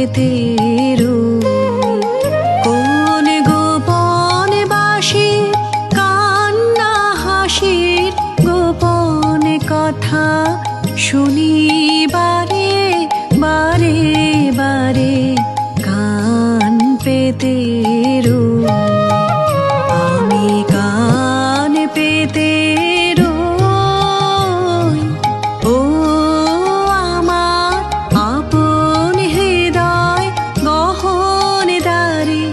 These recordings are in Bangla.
পেতে কোন গোপন বাসি কান্না হাসির গোপন কথা শুনি বারে বারে বারে কান পেতে আমি কান পেতে ও আমার আপন হৃদয় গহন দ্বারে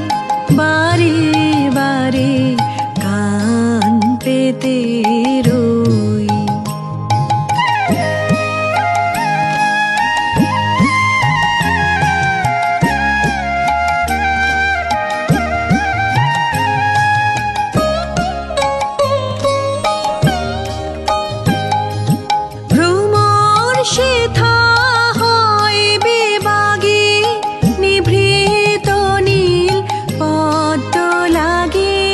বারে বারে কান পেতে সেথা হয় বিবাগী নিভৃত নীল পদ্ম লাগে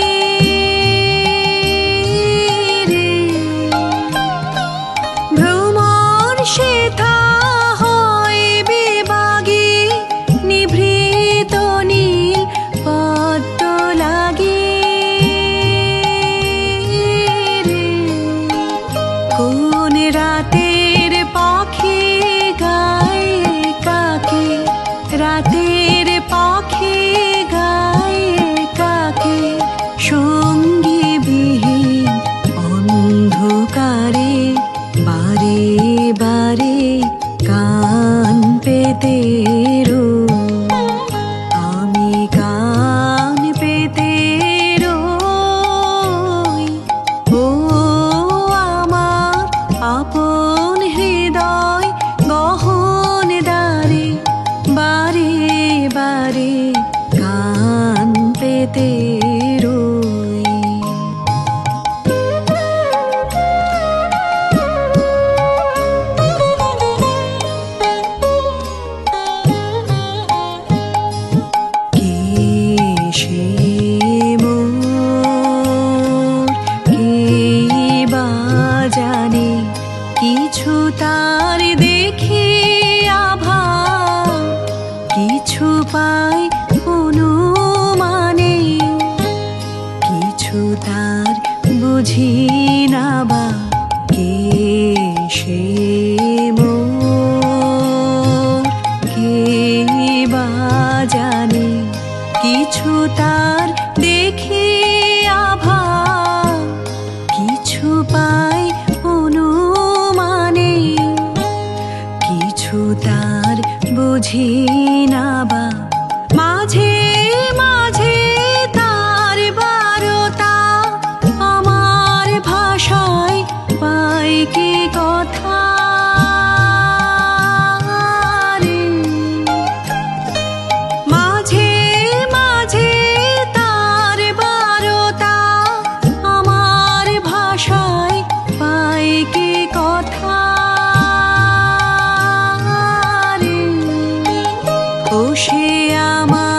ভ্রমর সেথা হয় বিবাগী নিভৃত নীল পদ্ম লাগে কোন রাতের পাখি গায় কাকে রাতের পাখি গায় কাকে সঙ্গী বিহীন অন্ধকারে বারে বারে কান পেতে আমি কান পেতে ও আমার আপন হৃদয় গহন দ্বারে বারে বারে কান পেতে জানে কিছু তার দেখি আভা কিছু পাই অনুমানে কিছু তার বুঝি না বা কে সে মোর কে বা জানে কিছু তার দেখি আভা কিছু পাই অনুমানে কিছু তার বুঝি না বা মাঝে মাঝে তার বারতা আমার ভাষায় পাই কি কথা মাঝে মাঝে তার বারতা আমার ভাষায় পাই কি কথা ও সে আমার